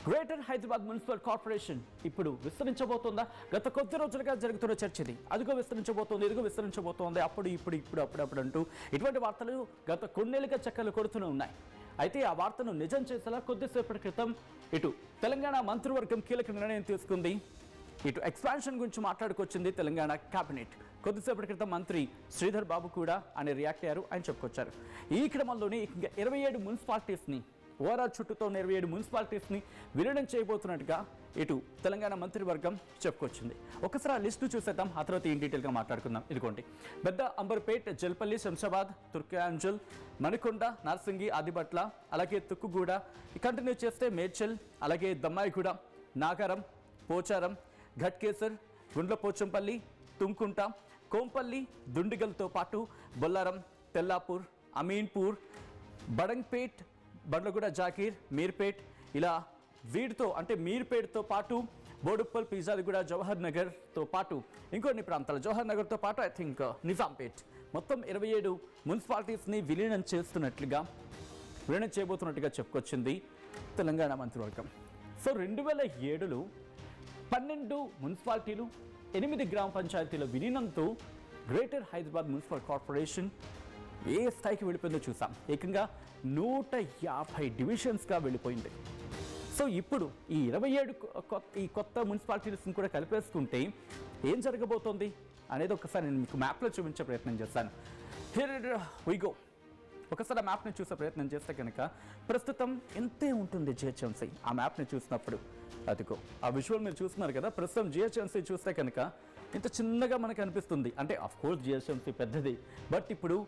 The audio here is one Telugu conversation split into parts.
గ్రేటర్ హైదరాబాద్ మున్సిపల్ కార్పొరేషన్ ఇప్పుడు విస్తరించబోతోందా? గత కొద్ది రోజులుగా జరుగుతున్న చర్చ ఇది. అదిగో విస్తరించబోతోంది, ఇదిగో విస్తరించబోతోంది, అప్పుడు అప్పుడు అంటూ ఇటువంటి వార్తలు గత కొన్నేళ్లుగా చక్కర్లు కొడుతూనే ఉన్నాయి. అయితే ఆ వార్తను నిజం చేసేలా కొద్దిసేపటి క్రితం ఇటు తెలంగాణ మంత్రివర్గం కీలక నిర్ణయం తీసుకుంది. ఇటు ఎక్స్పాన్షన్ గురించి మాట్లాడుకొచ్చింది తెలంగాణ కేబినెట్. కొద్దిసేపటి క్రితం మంత్రి శ్రీధర్ బాబు కూడా ఆయన రియాక్ట్ అయ్యారు, ఆయన చెప్పుకొచ్చారు. ఈ క్రమంలోనే ఇంకా 27 మున్సిపాలిటీస్ని ఓఆర్ఆర్ చుట్టూతో 27 మున్సిపాలిటీస్ని విలీనం చేయబోతున్నట్టుగా ఇటు తెలంగాణ మంత్రివర్గం చెప్పుకొచ్చింది. ఒకసారి ఆ లిస్టు చూసేద్దాం, ఆ తర్వాత ఇన్ డీటెయిల్గా మాట్లాడుకుందాం. ఇదిగోండి, పెద్ద అంబర్పేట్, జల్పల్లి, శంషాబాద్, తుర్కాంజల్, మణికొండ, నార్సింగి, ఆదిబట్ల, అలాగే తుక్కుగూడ, కంటిన్యూ చేస్తే మేడ్చల్, అలాగే దమ్మాయిగూడ, నాగారం, పోచారం, ఘట్కేసర్, గుండ్లపోచంపల్లి, తుంకుంట, కోంపల్లి, దుండిగల్తో పాటు బొల్లారం, తెల్లాపూర్, అమీన్పూర్, బడంగ్పేట్, బండ్లగూడ, జాకీర్, మీర్పేట్, ఇలా వీటితో అంటే మీర్పేట్తో పాటు బోడుప్పల్, పిజాదిగూడ, జవహర్ నగర్తో పాటు ఇంకొన్ని ప్రాంతాలు, జవహర్ నగర్తో పాటు ఐ థింక్ నిజాంపేట్, మొత్తం 27 మున్సిపాలిటీస్ని విలీనం చేయబోతున్నట్టుగా చెప్పుకొచ్చింది తెలంగాణ మంత్రివర్గం. సో 2007లో 12 మున్సిపాలిటీలు, 8 గ్రామ పంచాయతీల విలీనంతో గ్రేటర్ హైదరాబాద్ మున్సిపల్ కార్పొరేషన్ ఏ స్థాయికి వెళ్ళిపోయిందో చూసాం. ఏకంగా 150 డివిజన్స్గా వెళ్ళిపోయింది. సో ఇప్పుడు ఈ 27 కొత్త మున్సిపాలిటీస్ని కూడా కలిపేసుకుంటే ఏం జరగబోతోంది అనేది ఒకసారి నేను మీకు మ్యాప్లో చూపించే ప్రయత్నం చేస్తాను. Here we go. ఒకసారి ఆ మ్యాప్ని చూసే ప్రయత్నం చేస్తే కనుక ప్రస్తుతం ఎంతే ఉంటుంది జిహెచ్ఎంసీ. ఆ మ్యాప్ని చూసినప్పుడు అదిగో ఆ విజువల్ మీరు చూస్తున్నారు కదా, ప్రస్తుతం జిహెచ్ఎంసీ చూస్తే కనుక ఇంత చిన్నగా మనకు అనిపిస్తుంది. అంటే ఆఫ్కోర్స్ జిహెచ్ఎంసీ పెద్దది, బట్ ఇప్పుడు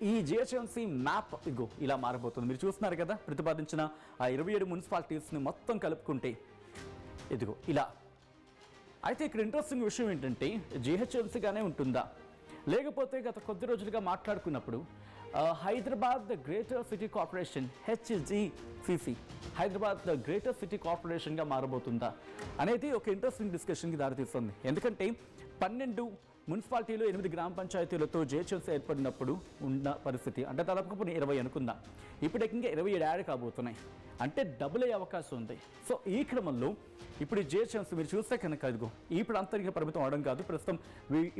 ఈ జిహెచ్ఎంసీ మ్యాప్ ఇగో ఇలా మారబోతుంది. మీరు చూస్తున్నారు కదా, ప్రతిపాదించిన ఆ 27 మున్సిపాలిటీస్ని మొత్తం కలుపుకుంటే ఇదిగో ఇలా. అయితే ఇక్కడ ఇంట్రెస్టింగ్ విషయం ఏంటంటే జిహెచ్ఎంసీగానే ఉంటుందా, లేకపోతే గత కొద్ది రోజులుగా మాట్లాడుకున్నప్పుడు Hyderabad greater city corporation HGCC Hyderabad greater city కార్పొరేషన్గా మారబోతుందా అనేది ఒక ఇంట్రెస్టింగ్ డిస్కషన్కి దారితీస్తుంది. ఎందుకంటే 12 మున్సిపాలిటీలు, 8 గ్రామ పంచాయతీలతో జిహెచ్ఎంసీ ఏర్పడినప్పుడు ఉన్న పరిస్థితి అంటే దాదాపు 20 అనుకుందాం. ఇప్పుడు ఇంకా 27 యాడ్ కాబోతున్నాయి, అంటే డబుల్ అయ్యే అవకాశం ఉంది. సో ఈ క్రమంలో ఇప్పుడు ఈ జిహెచ్ఎంసీ మీరు చూస్తే కనుక ఇదిగో ఈ ప్రాంతానికి పరిమితం అవడం కాదు, ప్రస్తుతం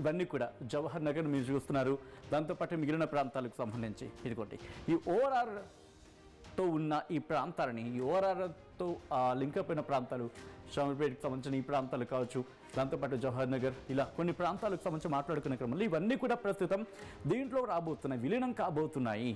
ఇవన్నీ కూడా జవహర్ నగర్ మీరు చూస్తున్నారు, దాంతోపాటు మిగిలిన ప్రాంతాలకు సంబంధించి ఇదిగోండి ఈ ఓఆర్ఆర్తో ఉన్న ఈ ప్రాంతాలని, ఈ ఓఆర్ఆర్తో లింకప్ అయిన ప్రాంతాలు, షామీర్పేటకి సంబంధించిన ఈ ప్రాంతాలు కావచ్చు, దాంతోపాటు జవహర్ నగర్, ఇలా కొన్ని ప్రాంతాలకు సంబంధించి మాట్లాడుకునే క్రమంలో ఇవన్నీ కూడా ప్రస్తుతం దీంట్లో రాబోతున్నాయి, విలీనం కాబోతున్నాయి.